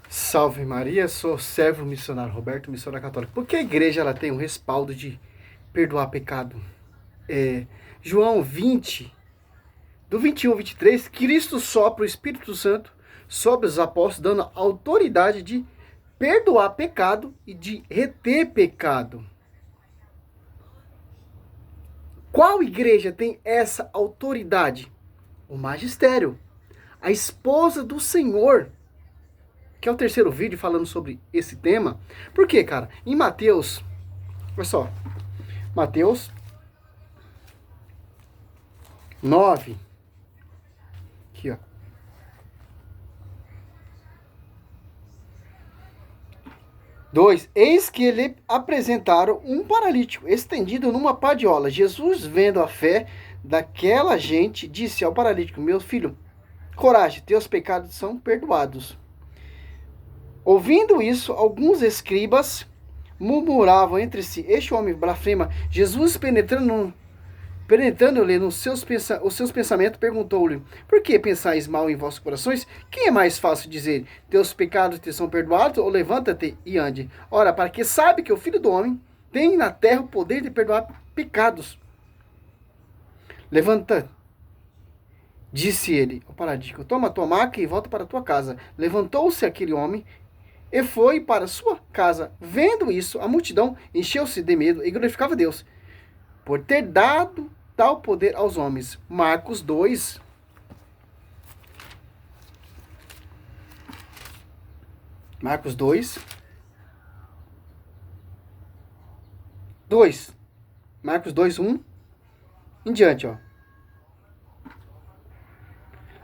Salve Maria, sou servo missionário Roberto, missionário católico. Por que a igreja ela tem um respaldo de perdoar pecado? João 20, do 21 ao 23, Cristo sopra o Espírito Santo sobre os apóstolos, dando autoridade de perdoar pecado e de reter pecado. Qual igreja tem essa autoridade? O magistério, a esposa do Senhor, que é o terceiro vídeo falando sobre esse tema. Por quê, cara? Em Mateus, olha só, Mateus 9, aqui ó, 2, eis que lhe apresentaram um paralítico estendido numa padiola. Jesus, vendo a fé daquela gente, disse ao paralítico: meu filho, coragem, teus pecados são perdoados. Ouvindo isso, alguns escribas murmuravam entre si: este homem blasfema. Jesus, penetrando-lhe os seus pensamentos, perguntou-lhe: por que pensais mal em vossos corações? Quem é mais fácil dizer: teus pecados te são perdoados, ou levanta-te e ande? Ora, para que sabe que o Filho do Homem tem na terra o poder de perdoar pecados. Levanta, disse ele ao paralítico, toma tua maca e volta para a tua casa. Levantou-se aquele homem e foi para sua casa. Vendo isso, a multidão encheu-se de medo e glorificava Deus por ter dado tal poder aos homens. Marcos 2. Marcos 2. 2. Marcos 2, 1. Em diante, ó.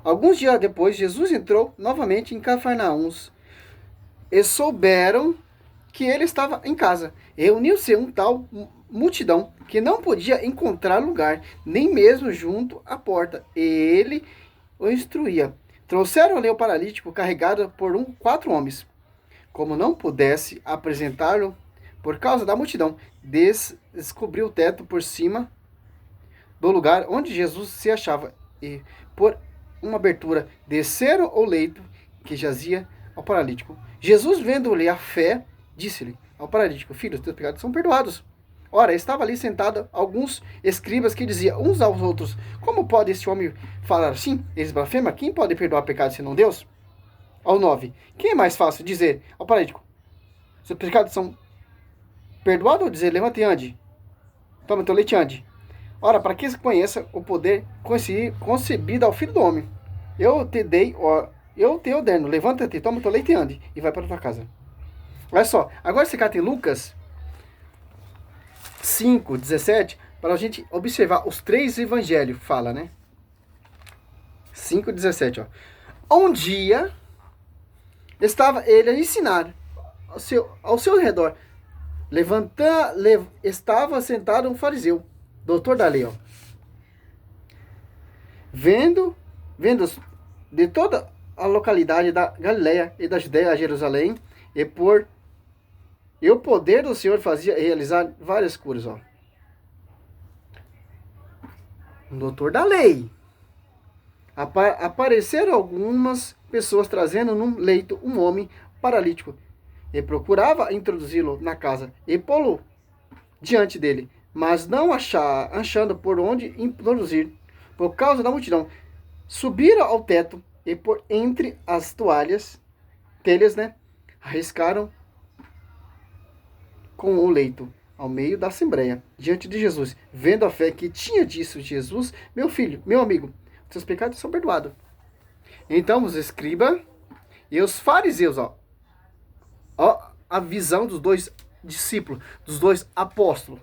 Alguns dias depois, Jesus entrou novamente em Cafarnaum e souberam que ele estava em casa. Reuniu-se um tal multidão que não podia encontrar lugar, nem mesmo junto à porta. Ele o instruía. Trouxeram-lhe o paralítico carregado por 4 homens. Como não pudesse apresentá-lo por causa da multidão, descobriu o teto por cima do lugar onde Jesus se achava e, por uma abertura, desceram ao leito que jazia ao paralítico. Jesus, vendo-lhe a fé, disse-lhe ao paralítico: filho, os teus pecados são perdoados. Ora, estava ali sentado alguns escribas que diziam uns aos outros: como pode esse homem falar assim? Eles blasfemam. Quem pode perdoar pecados senão Deus? Ao 9. Quem é mais fácil dizer ao paralítico: seus pecados são perdoados, ou dizer: levanta e ande? Toma teu leite e ande. Ora, para que se conheça o poder concebido ao Filho do Homem. Eu te ordeno, levanta-te, toma teu leite e ande, e vai para tua casa. Olha só, agora você cata em Lucas 5, 17, para a gente observar os 3 evangelhos, fala, né? 5, 17, ó. Um dia, estava ele a ensinar ao seu redor. Estava sentado um fariseu, doutor da lei, ó. Vendo de toda a localidade da Galileia e da Judéia a Jerusalém, e o poder do Senhor fazia realizar várias curas, ó. Um doutor da lei. Apareceram algumas pessoas trazendo num leito um homem paralítico e procurava introduzi-lo na casa e pô-lo diante dele, mas não achando por onde introduzir, por causa da multidão. Subiram ao teto e por entre as telhas, né, arriscaram com o leito ao meio da assembleia, diante de Jesus. Vendo a fé que tinha disso Jesus: meu filho, meu amigo, seus pecados são perdoados. Então os escribas e os fariseus, ó a visão dos 2 discípulos, dos 2 apóstolos,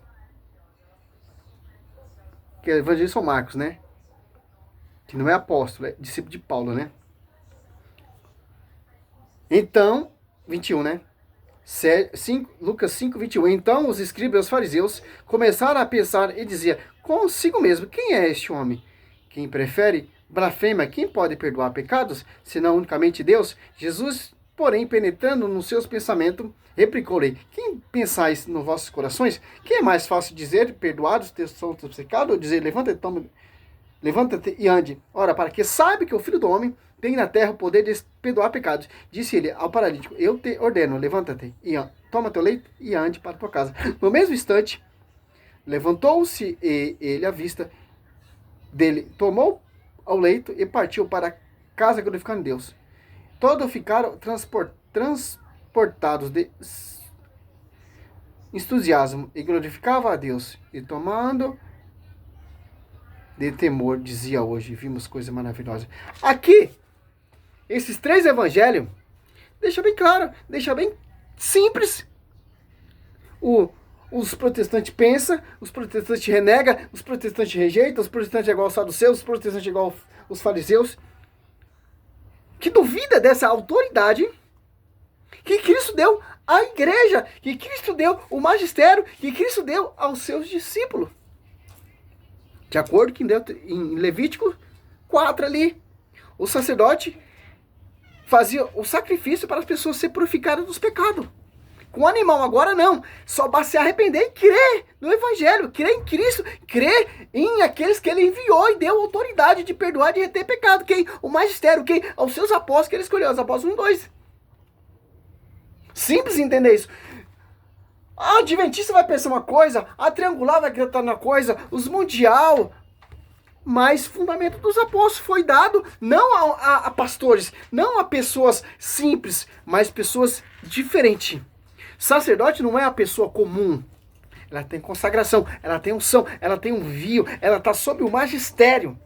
que é o evangelista São Marcos, né? Que não é apóstolo, é discípulo de Paulo, né? Então, 21, né? Lucas 5, 21. Então os escribas e os fariseus começaram a pensar e diziam consigo mesmo: quem é este homem? Quem prefere blasfema? Quem pode perdoar pecados, senão unicamente Deus? Jesus, porém, penetrando nos seus pensamentos, replicou-lhe: quem pensais nos vossos corações? Quem é mais fácil dizer: perdoados são os teus pecados, ou dizer: levanta-te e ande? Ora, para que sabe que o Filho do Homem tem na terra o poder de perdoar pecados. Disse ele ao paralítico, eu te ordeno, levanta-te, e toma teu leito e ande para tua casa. No mesmo instante, levantou-se ele à vista dele, tomou ao leito e partiu para a casa glorificando Deus. Todos ficaram transportados de entusiasmo e glorificava a Deus. E tomando de temor, dizia hoje, vimos coisa maravilhosa. Aqui, esses 3 evangelhos, deixa bem claro, deixa bem simples. Os protestantes pensam, os protestantes renegam, os protestantes rejeitam, os protestantes é igual aos saduceus, os protestantes é igual aos fariseus, que duvida dessa autoridade que Cristo deu à igreja, que Cristo deu o magistério, que Cristo deu aos seus discípulos. De acordo com em Levítico 4 ali, o sacerdote fazia o sacrifício para as pessoas se purificarem dos pecados. Com o animal agora não, só basta se arrepender e crer no Evangelho, crer em Cristo, crer em aqueles que ele enviou e deu autoridade de perdoar, de reter pecado. Quem? O magistério, quem? Aos seus apóstolos que ele escolheu, os apóstolos 1 e 2. Simples entender isso. A Adventista vai pensar uma coisa, a Triangular vai acreditar uma coisa, os Mundial, mas o fundamento dos apóstolos foi dado não a pastores, não a pessoas simples, mas pessoas diferentes. Sacerdote não é a pessoa comum. Ela tem consagração, ela tem unção, ela tem um envio, ela está sob o magistério,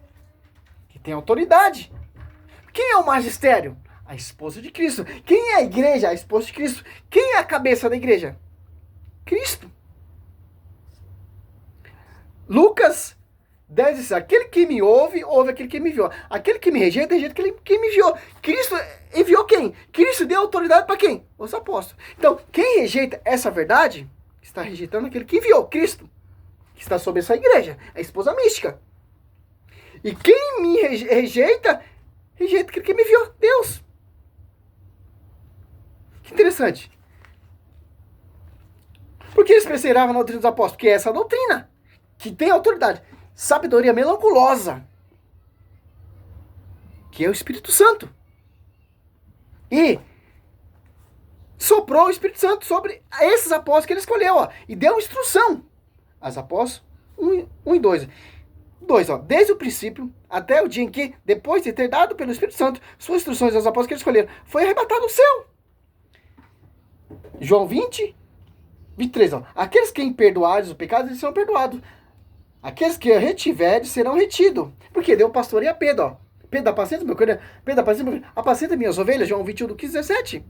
que tem autoridade. Quem é o magistério? A esposa de Cristo. Quem é a igreja? A esposa de Cristo. Quem é a cabeça da igreja? Cristo. Lucas 10 diz, aquele que me ouve, ouve aquele que me enviou. Aquele que me rejeita, rejeita aquele que me enviou. Cristo enviou quem? Cristo deu autoridade para quem? Os apóstolos. Então, quem rejeita essa verdade, está rejeitando aquele que enviou, Cristo, que está sobre essa igreja, a esposa mística. E quem me rejeita, rejeita aquele que me enviou, Deus. Que interessante. Por que eles perseveravam na doutrina dos apóstolos? Porque é essa doutrina que tem autoridade. Sabedoria melanculosa, que é o Espírito Santo. E soprou o Espírito Santo sobre esses apóstolos que ele escolheu, ó, e deu instrução. As apóstolos 1 e 2. 2, ó, desde o princípio até o dia em que, depois de ter dado pelo Espírito Santo suas instruções aos apóstolos que ele escolheram, foi arrebatado o céu. João 20, 23, ó. Aqueles que perdoares os pecados, eles serão perdoados. Aqueles que retiverem serão retidos. Porque deu o pastor e a Pedro, ó. Pedro, apacenta meu cordeiro. Pedro, apacenta minhas ovelhas. João 21, do 15, 17.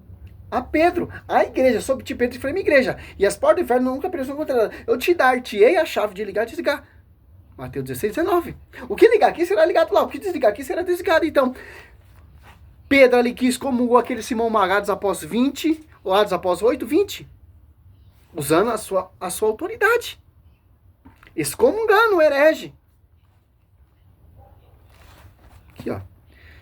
A Pedro, a igreja, sob ti Pedro e firme igreja. E as portas do inferno nunca precisaram contra ela. Eu te dar-te-ei a chave de ligar e desligar. Mateus 16, 19. O que ligar aqui será ligado lá. O que desligar aqui será desligado. Então, Pedro ali que excomungou aquele Simão Maga dos Apóstolos 20, ou dos Apóstolos 8, 20. Usando a sua autoridade. Excomungando o herege. Aqui, ó.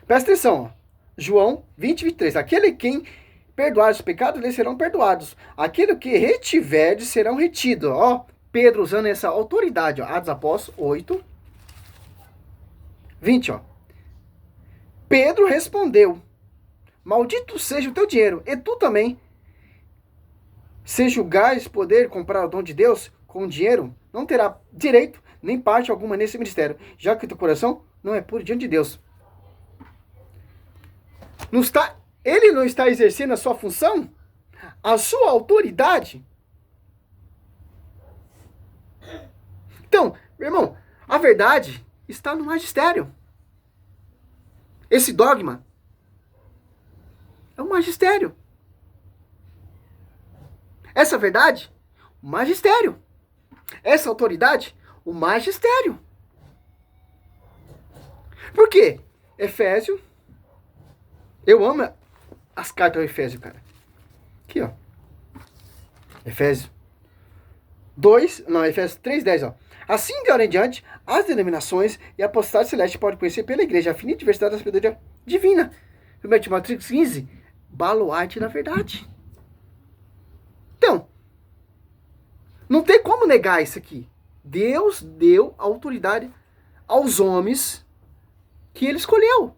Presta atenção, ó. João 20, 23. Aquele quem perdoar os pecados, eles serão perdoados. Aquele que retiver, serão retidos. Ó, Pedro usando essa autoridade, ó. Atos Apóstolos 8, 20, ó. Pedro respondeu: maldito seja o teu dinheiro, e tu também. Se julgares poder comprar o dom de Deus com dinheiro, não terá direito nem parte alguma nesse ministério, já que o teu coração não é puro diante de Deus. Ele não está exercendo a sua função, a sua autoridade. Então, meu irmão, a verdade está no magistério. Esse dogma é o magistério. Essa verdade, o magistério. Essa autoridade, o magistério. Por quê? Efésio. Eu amo as cartas ao Efésio, cara. Aqui, ó. Efésio 3:10, ó. Assim, de hora em diante, as denominações e a apostolado celeste podem conhecer pela igreja a finita diversidade da sabedoria divina. 1 Timóteo 15, baluarte da verdade. Então, não tem como negar isso aqui. Deus deu autoridade aos homens que ele escolheu.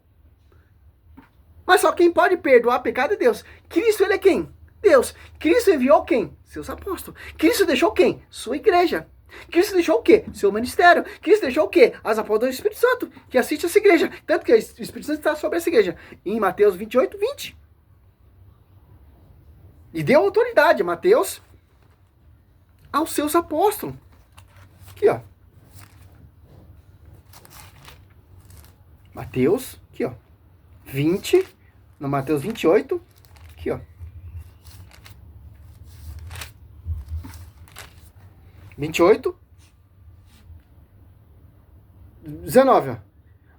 Mas só quem pode perdoar pecado é Deus. Cristo, ele é quem? Deus. Cristo enviou quem? Seus apóstolos. Cristo deixou quem? Sua igreja. Cristo deixou o quê? Seu ministério. Cristo deixou o quê? As apóstolas do Espírito Santo, que assiste essa igreja. Tanto que o Espírito Santo está sobre essa igreja. Em Mateus 28, 20. E deu autoridade, Mateus, aos seus apóstolos. Aqui, ó. Mateus, aqui, ó. 20, no Mateus 28, aqui, ó. 28, 19, ó.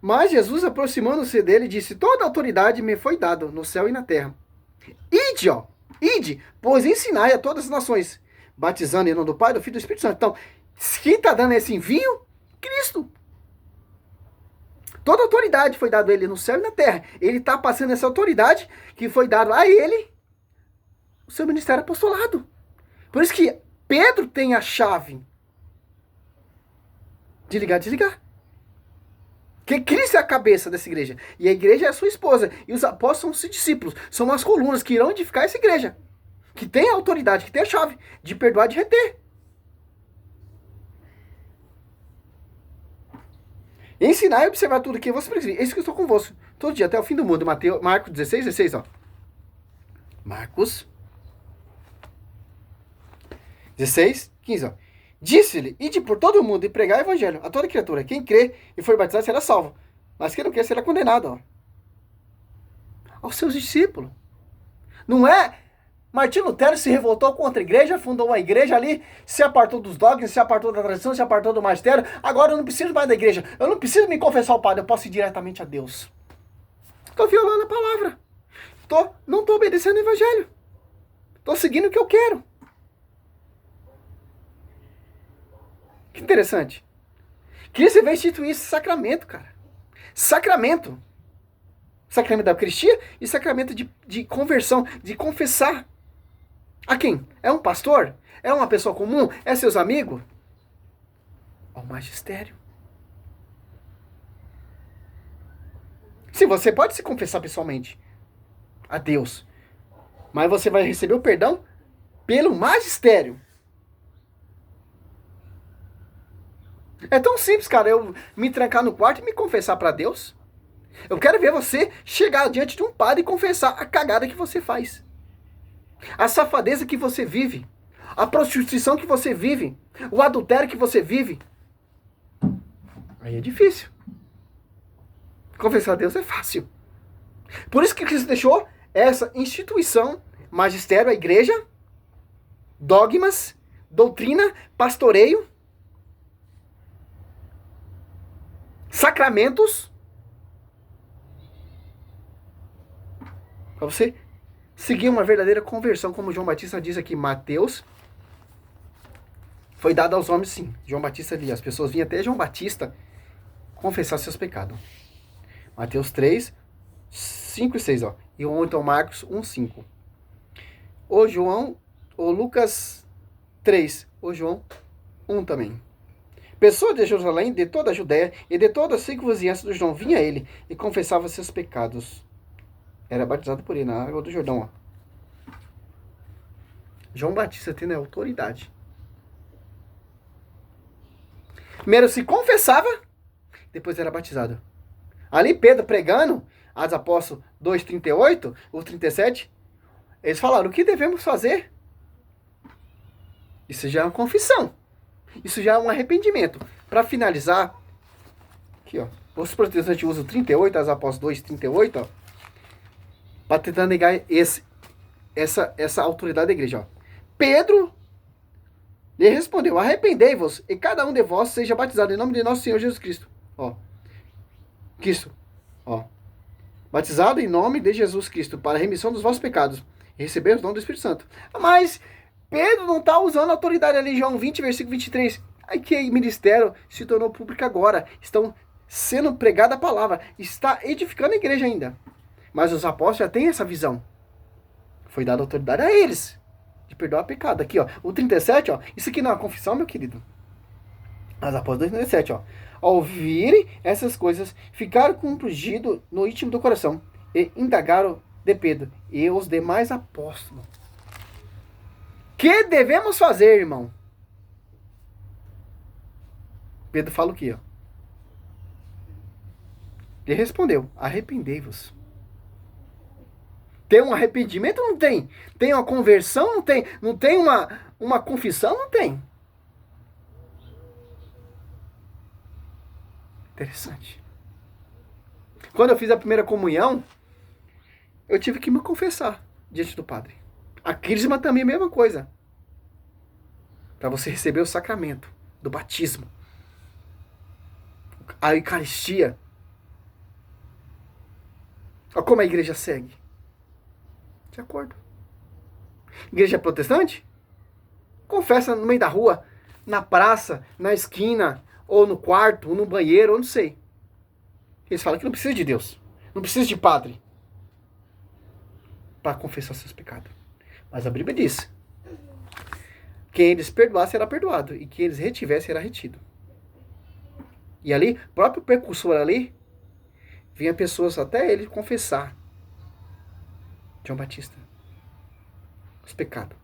Mas Jesus, aproximando-se dele, disse: toda autoridade me foi dada no céu e na terra. Ide, ó. Ide, pois ensinai a todas as nações, batizando em nome do Pai, do Filho e do Espírito Santo. Então, quem está dando esse envio? Cristo. Toda autoridade foi dada a ele no céu e na terra. Ele está passando essa autoridade que foi dada a ele, o seu ministério apostolado. Por isso que Pedro tem a chave de ligar e desligar. Porque Cristo é a cabeça dessa igreja. E a igreja é a sua esposa. E os apóstolos são os discípulos. São as colunas que irão edificar essa igreja. Que tem a autoridade, que tem a chave de perdoar, de reter. Ensinar e observar tudo que você precisa. É isso que eu estou convosco todo dia, até o fim do mundo. Marcos 16, 16, ó. Marcos 16, 15, ó. Disse-lhe: ide por todo o mundo e pregar o evangelho a toda criatura. Quem crê e for batizado será salvo. Mas quem não crê será condenado, ó. Aos seus discípulos. Não é? Martinho Lutero se revoltou contra a igreja, fundou uma igreja ali, se apartou dos dogmas, se apartou da tradição, se apartou do magistério. Agora eu não preciso mais da igreja. Eu não preciso me confessar ao Padre, eu posso ir diretamente a Deus. Estou violando a palavra. Não estou obedecendo o evangelho. Estou seguindo o que eu quero. Que interessante. Cristo veio instituir esse sacramento, cara. Sacramento. Sacramento da Eucaristia e sacramento de conversão, de confessar. A quem? É um pastor? É uma pessoa comum? É seus amigos? Ao magistério. Se você pode se confessar pessoalmente a Deus, mas você vai receber o perdão pelo magistério. É tão simples, cara, eu me trancar no quarto e me confessar para Deus. Eu quero ver você chegar diante de um padre e confessar a cagada que você faz. A safadeza que você vive. A prostituição que você vive. O adultério que você vive. Aí é difícil. Confessar a Deus é fácil. Por isso que Cristo deixou essa instituição, magistério, a igreja, dogmas, doutrina, pastoreio, sacramentos, para você seguir uma verdadeira conversão, como João Batista diz aqui, Mateus, foi dado aos homens, sim. João Batista ali, as pessoas vinham até João Batista confessar seus pecados. Mateus 3, 5 e 6, ó. E então Marcos 1, 5. O Lucas 3, o João 1 também. Pessoas de Jerusalém, de toda a Judéia e de toda a circunvizinhança do João vinha a ele e confessava seus pecados. Era batizado por ele na água do Jordão, ó. João Batista tendo autoridade. Primeiro se confessava, depois era batizado. Ali Pedro pregando, Atos Apóstolos 2:38, ou 37, eles falaram: o que devemos fazer? Isso já é uma confissão. Isso já é um arrependimento. Para finalizar, aqui, ó, os protestantes usam 38, Atos Apóstolos 2:38, ó, para tentar negar essa autoridade da igreja, ó. Pedro lhe respondeu: arrependei-vos e cada um de vós seja batizado em nome de nosso Senhor Jesus Cristo. Ó. Cristo. Ó. Batizado em nome de Jesus Cristo para a remissão dos vossos pecados e receber os dons do Espírito Santo. Mas Pedro não está usando a autoridade ali, João 20, versículo 23. Aí que o ministério se tornou público agora. Estão sendo pregada a palavra. Está edificando a igreja ainda. Mas os apóstolos já têm essa visão. Foi dada autoridade a eles de perdoar pecado. Aqui, ó. O 37, ó. Isso aqui não é uma confissão, meu querido. As apóstolos 2:37, ó. Ao ouvirem essas coisas, ficaram compungidos no íntimo do coração e indagaram de Pedro e os demais apóstolos: que devemos fazer, irmão? Pedro fala o quê? Ó? Ele respondeu: arrependei-vos. Tem um arrependimento? Não tem. Tem uma conversão? Não tem. Não tem uma confissão? Não tem. Interessante. Quando eu fiz a primeira comunhão, eu tive que me confessar diante do padre. A crisma também é a mesma coisa. Para você receber o sacramento do batismo. A Eucaristia. Olha como a igreja segue. De acordo. Igreja protestante? Confessa no meio da rua, na praça, na esquina, ou no quarto, ou no banheiro, ou não sei. Eles falam que não precisa de Deus. Não precisa de padre para confessar seus pecados. Mas a Bíblia diz: quem eles perdoar será perdoado, e quem eles retiver será retido. E ali, o próprio precursor ali, vinha pessoas até ele confessar. João Batista. Os pecados.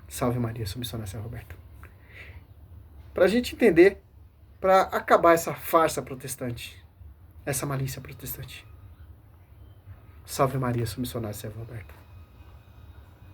Salve Maria, submissão a São Roberto. Para a gente entender, para acabar essa farsa protestante, essa malícia protestante. Salve Maria, submissão a São Roberto.